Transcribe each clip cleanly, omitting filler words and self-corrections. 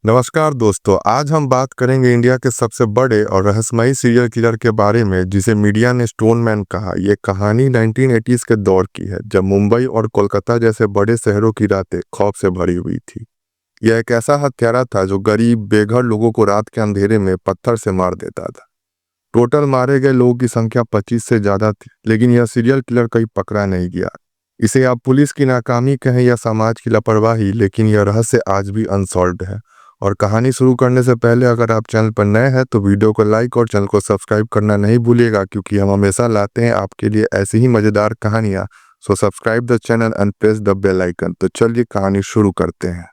नमस्कार दोस्तों, आज हम बात करेंगे इंडिया के सबसे बड़े और रहस्यमयी सीरियल किलर के बारे में जिसे मीडिया ने स्टोन मैन कहा। ये कहानी 1980s के दौर की है, जब मुंबई और कोलकाता जैसे बड़े शहरों की रातें खौफ से भरी हुई थी। यह एक ऐसा हत्यारा था जो गरीब बेघर लोगों को रात के अंधेरे में पत्थर से मार देता था। टोटल मारे गए लोगों की संख्या 25 से ज्यादा थी, लेकिन यह सीरियल किलर कहीं पकड़ा नहीं गया। इसे आप पुलिस की नाकामी कहें या समाज की लापरवाही, लेकिन यह रहस्य आज भी अनसॉल्व्ड है। और कहानी शुरू करने से पहले अगर आप चैनल पर नए हैं तो वीडियो को लाइक और चैनल को सब्सक्राइब करना नहीं भूलिएगा, क्योंकि हम हमेशा लाते हैं आपके लिए ऐसी ही मजेदार कहानियां। So subscribe the channel and press the bell icon. तो चलिए कहानी शुरू करते हैं।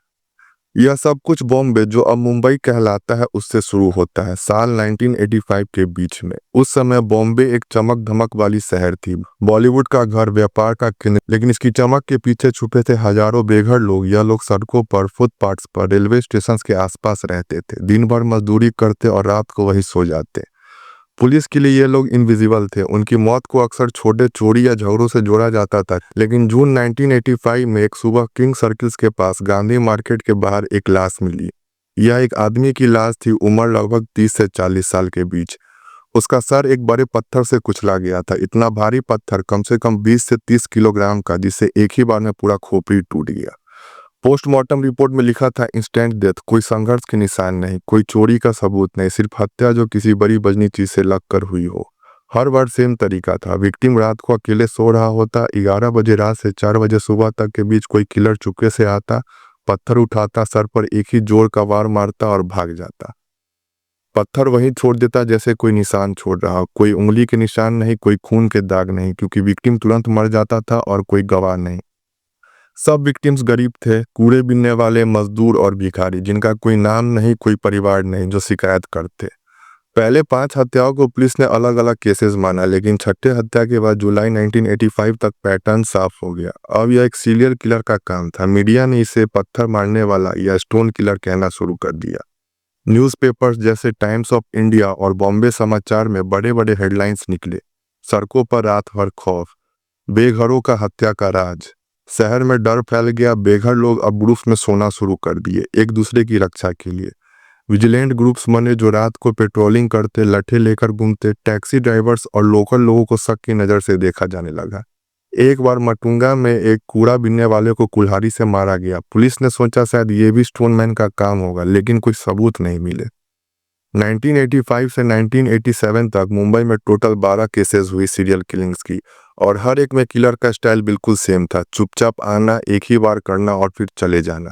यह सब कुछ बॉम्बे, जो अब मुंबई कहलाता है, उससे शुरू होता है साल 1985 के बीच में। उस समय बॉम्बे एक चमक धमक वाली शहर थी, बॉलीवुड का घर, व्यापार का केंद्र। लेकिन इसकी चमक के पीछे छुपे थे हजारों बेघर लोग। यह लोग सड़कों पर, फुटपाथ्स पर, रेलवे स्टेशन के आसपास रहते थे, दिन भर मजदूरी करते और रात को वहीं सो जाते। पुलिस के लिए ये लोग इनविजिबल थे। उनकी मौत को अक्सर छोटे चोरी या झगड़ों से जोड़ा जाता था। लेकिन जून 1985 में एक सुबह किंग सर्किल्स के पास गांधी मार्केट के बाहर एक लाश मिली। यह एक आदमी की लाश थी, उम्र लगभग 30 से 40 साल के बीच। उसका सर एक बड़े पत्थर से कुचला गया था, इतना भारी पत्थर, कम से कम 20 से 30 किलोग्राम का, जिससे एक ही बार में पूरा खोपड़ी टूट गया। पोस्टमार्टम रिपोर्ट में लिखा था इंस्टेंट डेथ, कोई संघर्ष के निशान नहीं, कोई चोरी का सबूत नहीं, सिर्फ हत्या जो किसी बड़ी बजनी चीज से लगकर हुई हो। हर बार सेम तरीका था। विक्टिम रात को अकेले सो रहा होता। 11 बजे रात से 4 बजे सुबह तक के बीच कोई किलर चुपके से आता, पत्थर उठाता, सर पर एक ही जोर का वार मारता और भाग जाता। पत्थर वहीं छोड़ देता जैसे कोई निशान छोड़ रहा हो। कोई उंगली के निशान नहीं, कोई खून के दाग नहीं, क्योंकि विक्टिम तुरंत मर जाता था और कोई गवाह नहीं। सब विक्टिम्स गरीब थे, कूड़े बीनने वाले, मजदूर और भिखारी, जिनका कोई नाम नहीं, कोई परिवार नहीं, जो शिकायत करते। पहले 5 हत्याओं को पुलिस ने अलग अलग केसेस माना, लेकिन छठे हत्या के बाद जुलाई 1985 तक पैटर्न साफ हो गया। अब यह एक सीरियल किलर का काम था। मीडिया ने इसे पत्थर मारने वाला या स्टोन किलर कहना शुरू कर दिया। न्यूज़पेपर्स जैसे टाइम्स ऑफ इंडिया और बॉम्बे समाचार में बड़े बड़े हेडलाइंस निकले। सड़कों पर रात भर खौफ, बेघरों का हत्या का राज। शहर में डर फैल गया। बेघर लोग अब ग्रुप्स में सोना शुरू कर दिए, एक दूसरे की रक्षा के लिए। विजिलेंट ग्रुप्स बने जो रात को पेट्रोलिंग करते, लठे लेकर घूमते। टैक्सी ड्राइवर्स और लोकल लोगों को शक की नजर से देखा जाने लगा। एक बार मटुंगा में एक कूड़ा बीनने वाले को कुल्हाड़ी से मारा गया। पुलिस ने सोचा शायद ये भी स्टोनमैन का काम होगा, लेकिन कोई सबूत नहीं मिले। 1985 से 1987 तक मुंबई में टोटल 12 केसेस हुई सीरियल किलिंग्स की, और हर एक में किलर का स्टाइल बिल्कुल सेम था। चुपचाप आना, एक ही बार करना और फिर चले जाना।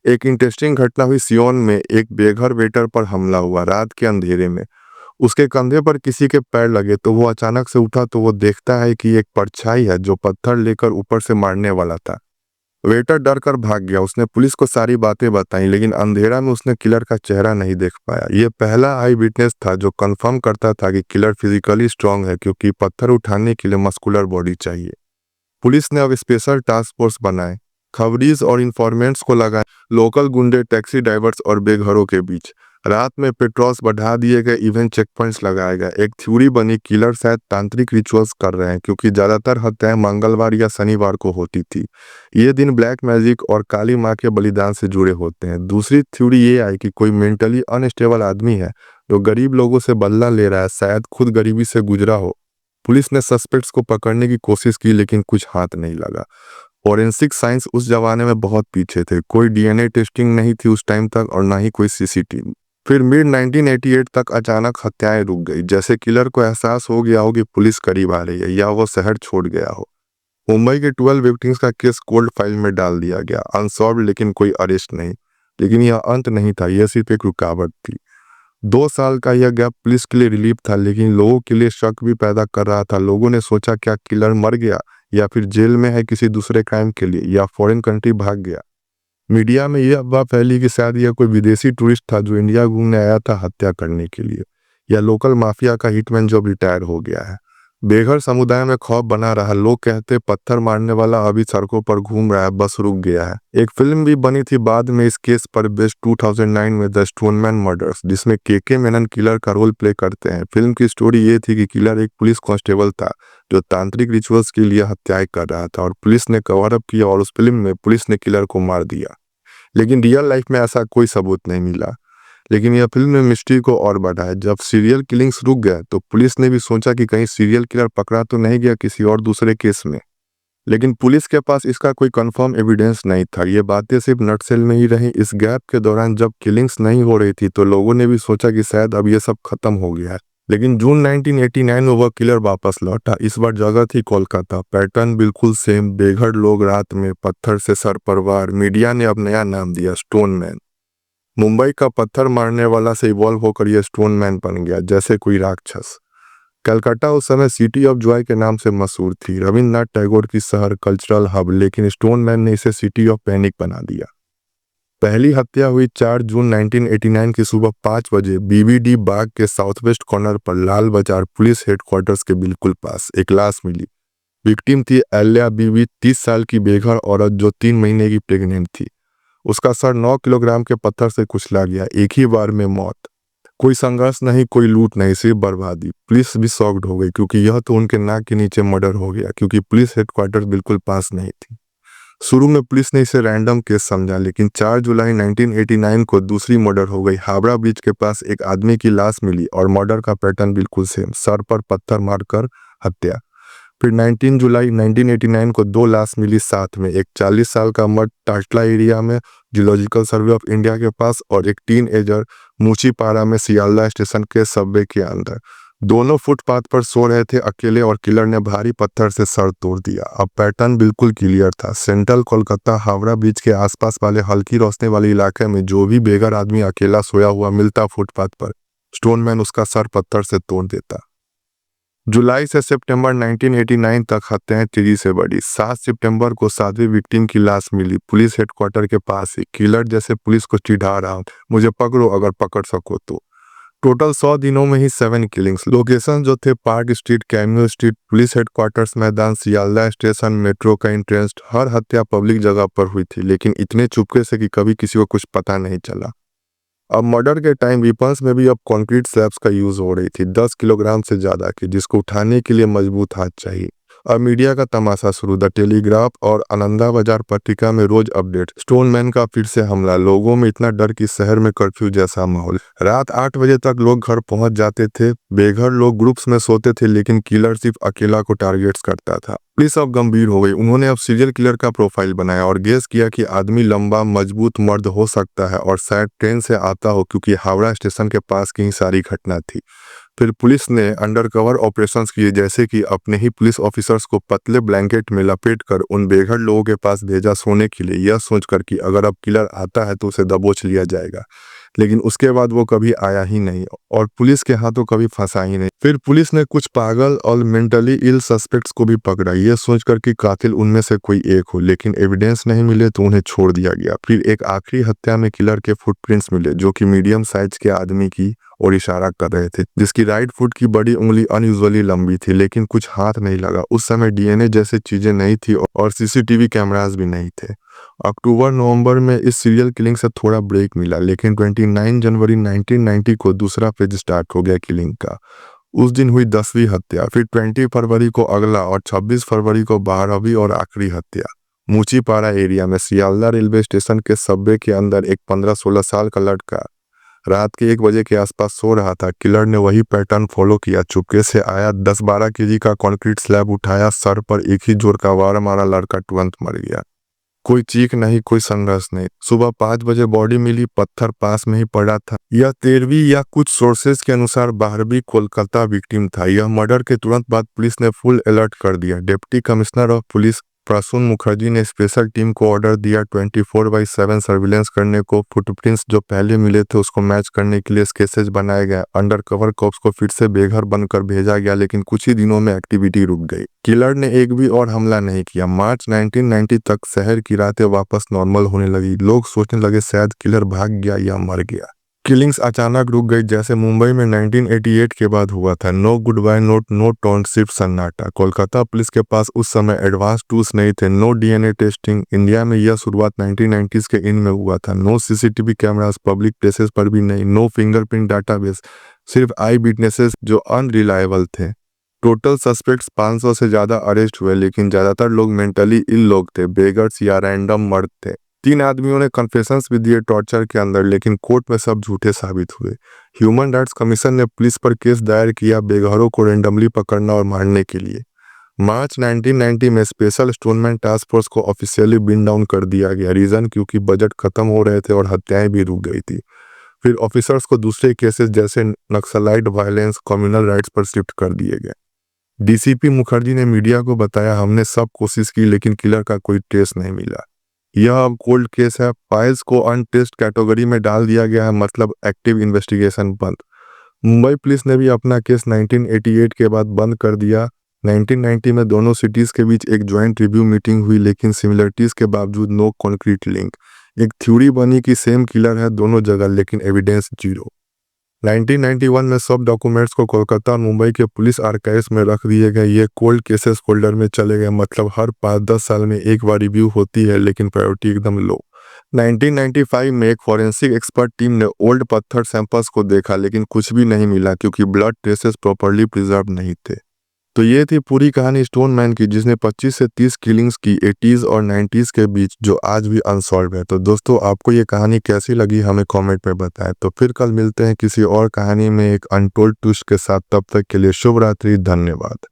एक इंटरेस्टिंग घटना हुई सियोन में। एक बेघर वेटर पर हमला हुआ रात के अंधेरे में। उसके कंधे पर किसी के पैर लगे तो वो अचानक से उठा तो वो देखता है कि एक परछाई है जो पत्थर लेकर ऊपर से मारने वाला था। वेटर डर कर भाग गया। उसने पुलिस को सारी बातें बताई, लेकिन अंधेरा में उसने किलर का चेहरा नहीं देख पाया। यह पहला आई विटनेस था जो कंफर्म करता था कि किलर फिजिकली स्ट्रांग है, क्योंकि पत्थर उठाने के लिए मस्कुलर बॉडी चाहिए। पुलिस ने अब स्पेशल टास्क फोर्स बनाए, खबरीज और इन्फॉर्मेंट्स को लगाए, लोकल गुंडे, टैक्सी ड्राइवर्स और बेघरों के बीच। रात में पेट्रोल्स बढ़ा दिए गए, इवन चेक पॉइंट्स लगाए गए। एक थ्योरी बनी, किलर शायद तांत्रिक रिचुअल्स कर रहे हैं, क्योंकि ज्यादातर हत्याएं मंगलवार या शनिवार को होती थी। ये दिन ब्लैक मैजिक और काली माँ के बलिदान से जुड़े होते हैं। दूसरी थ्योरी ये आई कि कोई मेंटली अनस्टेबल आदमी है जो गरीब लोगों से बदला ले रहा है, शायद खुद गरीबी से गुजरा हो। पुलिस ने सस्पेक्ट्स को पकड़ने की कोशिश की, लेकिन कुछ हाथ नहीं लगा। फॉरेंसिक साइंस उस जमाने में बहुत पीछे थे। कोई डीएनए टेस्टिंग नहीं थी उस टाइम तक, और ना ही कोई सीसीटीवी। फिर मिड 1988 तक अचानक हत्याएं रुक गई, जैसे किलर को एहसास हो गया हो कि पुलिस करीब आ रही है, या वो शहर छोड़ गया हो। मुंबई के 12 विक्टिम्स का केस कोल्ड फाइल में डाल दिया गया, अनसॉल्व्ड, लेकिन कोई अरेस्ट नहीं। लेकिन यह अंत नहीं था, यह सिर्फ एक रुकावट थी। 2 साल का यह गैप पुलिस के लिए रिलीफ था, लेकिन लोगों के लिए शक भी पैदा कर रहा था। लोगों ने सोचा, क्या किलर मर गया, या फिर जेल में है किसी दूसरे क्राइम के लिए, या फॉरेन कंट्री भाग गया। मीडिया में यह अफवाह फैली कि शायद यह कोई विदेशी टूरिस्ट था जो इंडिया घूमने आया था हत्या करने के लिए, या लोकल माफिया का हिटमैन जो रिटायर हो गया है। बेघर समुदाय में खौफ बना रहा। लोग कहते पत्थर मारने वाला अभी सड़कों पर घूम रहा है, बस रुक गया है। एक फिल्म भी बनी थी बाद में इस केस पर बेस्ड 2009 में, द स्टोनमैन मर्डर्स, जिसमें के मेनन किलर का रोल प्ले करते हैं। फिल्म की स्टोरी ये थी कि किलर एक पुलिस कांस्टेबल था जो तांत्रिक रिचुअल्स के लिए हत्याएं कर रहा था, और पुलिस ने कवर अप किया और उस फिल्म में पुलिस ने किलर को मार दिया। लेकिन रियल लाइफ में ऐसा कोई सबूत नहीं मिला। लेकिन यह फिल्म ने मिस्ट्री को और बढ़ाया। जब सीरियल किलिंग्स रुक गए तो पुलिस ने भी सोचा कि कहीं सीरियल किलर पकड़ा तो नहीं गया किसी और दूसरे केस में। लेकिन पुलिस के पास इसका कोई कंफर्म एविडेंस नहीं था। ये बातें सिर्फ नटसेल में ही रही। इस गैप के दौरान जब किलिंग्स नहीं हो रही थी तो लोगों ने भी सोचा कि शायद अब ये सब खत्म हो गया है। लेकिन जून 1989 में वह किलर वापस लौटा। इस बार जगह थी कोलकाता। पैटर्न बिल्कुल सेम, बेघर लोग रात में, पत्थर से सर पर वार। मीडिया ने अब नया नाम दिया, स्टोन मैन। मुंबई का पत्थर मारने वाला से इवॉल्व होकर यह स्टोन मैन बन गया, जैसे कोई राक्षस। कलकत्ता उस समय सिटी ऑफ जॉय के नाम से मशहूर थी, रविन्द्रनाथ टैगोर की शहर, कल्चरल हब। लेकिन स्टोन मैन ने इसे सिटी ऑफ पैनिक बना दिया। पहली हत्या हुई 4 जून 1989 की सुबह 5 बजे बीबीडी बाग के साउथ वेस्ट कॉर्नर पर लाल बाजार पुलिस हेडक्वार्टर्स के बिल्कुल पास एक लाश मिली। विक्टिम थी एल्या बीबी, 30 साल की बेघर औरत जो 3 महीने की प्रेग्नेंट थी। उसका सर 9 किलोग्राम के पत्थर से कुचला गया। एक ही बार में मौत। कोई संघर्ष नहीं, कोई लूट नहीं, सिर्फ बर्बादी। पुलिस भी शॉक्ड हो गई क्योंकि यह तो उनके नाक के नीचे मर्डर हो गया, क्योंकि पुलिस हेडक्वार्टर बिल्कुल पास नहीं थी। शुरू में पुलिस ने इसे रैंडम केस समझा, लेकिन 4 जुलाई 1989 को दूसरी मर्डर हो गई। हावड़ा ब्रिज के पास एक आदमी की लाश मिली और मर्डर का पैटर्न बिल्कुल सेम, सर पर पत्थर मारकर हत्या। फिर 19 जुलाई 1989 को 2 लाश मिली साथ में, एक 40 साल का मर्द टाटला एरिया में जूलॉजिकल सर्वे ऑफ इंडिया के पास और एक टीनएजर मूचीपाड़ा में सियालदा स्टेशन के सबवे के अंदर। दोनों फुटपाथ पर सो रहे थे अकेले और किलर ने भारी पत्थर से सर तोड़ दिया। अब पैटर्न बिल्कुल क्लियर था। सेंट्रल कोलकाता हावड़ा ब्रिज के आसपास वाले हल्की रोशनी वाले इलाके में जो भी बेघर आदमी अकेला सोया हुआ मिलता फुटपाथ पर, स्टोनमैन उसका सर पत्थर से तोड़ देता। जुलाई से सितंबर 1989 तक हत्याएं तेजी से बढ़ी। 7 सितंबर को 7वीं विक्टिम की लाश मिली पुलिस हेडक्वार्टर के पास ही। किलर जैसे पुलिस को चिढ़ा रहा, मुझे पकड़ो अगर पकड़ सको तो। टोटल 100 दिनों में ही 7 किलिंग्स। लोकेशन जो थे park street, cameo street, police headquarters मैदान, सियालदा स्टेशन, मेट्रो का इंट्रेंस। हर हत्या पब्लिक जगह पर हुई थी, लेकिन इतने चुपके से कि कभी किसी को कुछ पता नहीं चला। अब मर्डर के टाइम वेपन्स में भी अब कंक्रीट स्लैब्स का यूज हो रही थी, 10 किलोग्राम से ज्यादा की, जिसको उठाने के लिए मजबूत हाथ चाहिए। अब मीडिया का तमाशा शुरू। द टेलीग्राफ और आनंदा बाजार पत्रिका में रोज अपडेट, स्टोनमैन का फिर से हमला। लोगों में इतना डर कि शहर में कर्फ्यू जैसा माहौल। रात 8 बजे तक लोग घर पहुंच जाते थे। बेघर लोग ग्रुप्स में सोते थे, लेकिन किलर सिर्फ अकेला को टारगेट्स करता था। पुलिस अब गंभीर हो गई। उन्होंने अब सीरियल किलर का प्रोफाइल बनाया और गेस किया कि आदमी लंबा मजबूत मर्द हो सकता है और शायद ट्रेन से आता हो, क्योंकि हावड़ा स्टेशन के पास की सारी घटना थी। फिर पुलिस ने अंडरकवर ऑपरेशंस किए, जैसे कि अपने ही पुलिस ऑफिसर्स को पतले ब्लैंकेट में लपेटकर उन बेघर लोगों के पास भेजा सोने के लिए, यह सोचकर कि अगर अब किलर आता है तो उसे दबोच लिया जाएगा। लेकिन उसके बाद वो कभी आया ही नहीं और पुलिस के हाथों कभी फंसा ही नहीं। फिर पुलिस ने कुछ पागल और मेंटली इल सस्पेक्ट्स को भी पकड़ा, ये सोचकर कि कातिल उनमें से कोई एक हो, लेकिन एविडेंस नहीं मिले तो उन्हें छोड़ दिया गया। फिर एक आखिरी हत्या में किलर के फुटप्रिंट्स मिले, जो कि मीडियम साइज के आदमी की और इशारा कर रहे थे, जिसकी राइट फुट की बड़ी उंगली अनयूजुअली लंबी थी, लेकिन कुछ हाथ नहीं लगा। उस समय डीएनए जैसे चीजें नहीं थी और सीसीटीवी कैमरास भी नहीं थे। अक्टूबर नवंबर में इस सीरियल किलिंग से थोड़ा ब्रेक मिला, लेकिन 29 जनवरी 1990 को दूसरा पेज स्टार्ट हो गया किलिंग का। उस दिन हुई 10वीं हत्या, फिर 20 फरवरी को अगला और 26 फरवरी को 12वीं और आखिरी हत्या। मूचीपाड़ा एरिया में सियालदा रेलवे स्टेशन के सबवे के अंदर एक 15-16 साल का लड़का रात के 1 बजे के आसपास सो रहा था। किलर ने वही पैटर्न फॉलो किया, चुपके से आया, 10-12 केजी का कंक्रीट स्लैब उठाया, सर पर एक ही जोर का वार मारा, लड़का तुरंत मर गया। कोई चीख नहीं, कोई संघर्ष नहीं। सुबह 5 बजे बॉडी मिली, पत्थर पास में ही पड़ा था। यह 13वीं या कुछ सोर्सेज के अनुसार 12वीं कोलकाता विक्टिम था। यह मर्डर के तुरंत बाद पुलिस ने फुल अलर्ट कर दिया। Deputy commissioner of police Prasoon Mukherjee ने स्पेशल टीम को ऑर्डर दिया 24/7 सर्विलेंस करने को। फुटप्रिंट्स जो पहले मिले थे उसको मैच करने के लिए स्केचेस बनाए गए। अंडरकवर कॉप्स को फिर से बेघर बनकर भेजा गया, लेकिन कुछ ही दिनों में एक्टिविटी रुक गई। किलर ने एक भी और हमला नहीं किया। मार्च 1990 तक शहर की रातें वापस नॉर्मल होने लगी। लोग सोचने लगे शायद किलर भाग गया या मर गया। किलिंग्स अचानक रुक गई, जैसे मुंबई में 1988 के बाद हुआ था। No goodbye note, no tone, सिर्फ सन्नाटा। कोलकाता पुलिस के पास उस समय एडवांस टूल्स नहीं थे। No DNA testing. इंडिया में यह शुरुआत 1990s के इन में हुआ था। No CCTV cameras, public places पर भी नहीं। नो फिंगरप्रिंट डाटाबेस, सिर्फ आई विटनेसेस जो अनरिलायबल थे। टोटल सस्पेक्ट्स 500 से ज्यादा अरेस्ट हुए, लेकिन ज्यादातर लोग मेंटली इल लोग थे, बेगर्स या रैंडम मर्द थे। 3 आदमियों ने कन्फेशंस भी दिए टॉर्चर के अंदर, लेकिन कोर्ट में सब झूठे साबित हुए। ह्यूमन राइट्स कमीशन ने पुलिस पर केस दायर किया बेघरों को रेंडमली पकड़ना और मारने के लिए। मार्च 1990 में स्पेशल स्टोनमैन टास्क फोर्स को ऑफिशियली बिन डाउन कर दिया गया। रीजन क्योंकि बजट खत्म हो रहे थे और हत्याएं भी रुक गई थी। फिर ऑफिसर्स को दूसरे केसेस जैसे नक्सलाइट वायलेंस, कम्युनल राइट्स पर शिफ्ट कर दिए गए। डीसीपी मुखर्जी ने मीडिया को बताया, हमने सब कोशिश की लेकिन किलर का कोई ट्रेस नहीं मिला। यह अब कोल्ड केस है। फाइल्स को अनटेस्ट कैटेगरी में डाल दिया गया है, मतलब एक्टिव इन्वेस्टिगेशन बंद। मुंबई पुलिस ने भी अपना केस 1988 के बाद बंद कर दिया। 1990 में दोनों सिटीज के बीच एक ज्वाइंट रिव्यू मीटिंग हुई, लेकिन सिमिलरिटीज के बावजूद नो कॉन्क्रीट लिंक। एक थ्योरी बनी कि सेम किलर है दोनों जगह, लेकिन एविडेंस जीरो। 1991 में सब डॉक्यूमेंट्स को कोलकाता और मुंबई के पुलिस आर्काइव्स में रख दिए गए। ये कोल्ड केसेस फोल्डर में चले गए, मतलब हर 5-10 साल में एक बार रिव्यू होती है, लेकिन प्रायोरिटी एकदम लो। 1995 में एक फॉरेंसिक एक्सपर्ट टीम ने ओल्ड पत्थर सैंपल्स को देखा, लेकिन कुछ भी नहीं मिला क्योंकि ब्लड ट्रेसेस प्रॉपर्ली प्रिजर्व नहीं थे। तो ये थी पूरी कहानी स्टोन मैन की, जिसने 25 से 30 किलिंग्स की 80s और 90s के बीच, जो आज भी अनसॉल्व है। तो दोस्तों, आपको ये कहानी कैसी लगी हमें कमेंट में बताएं। तो फिर कल मिलते हैं किसी और कहानी में एक अनटोल्ड ट्विस्ट के साथ। तब तक के लिए शुभ रात्रि, धन्यवाद।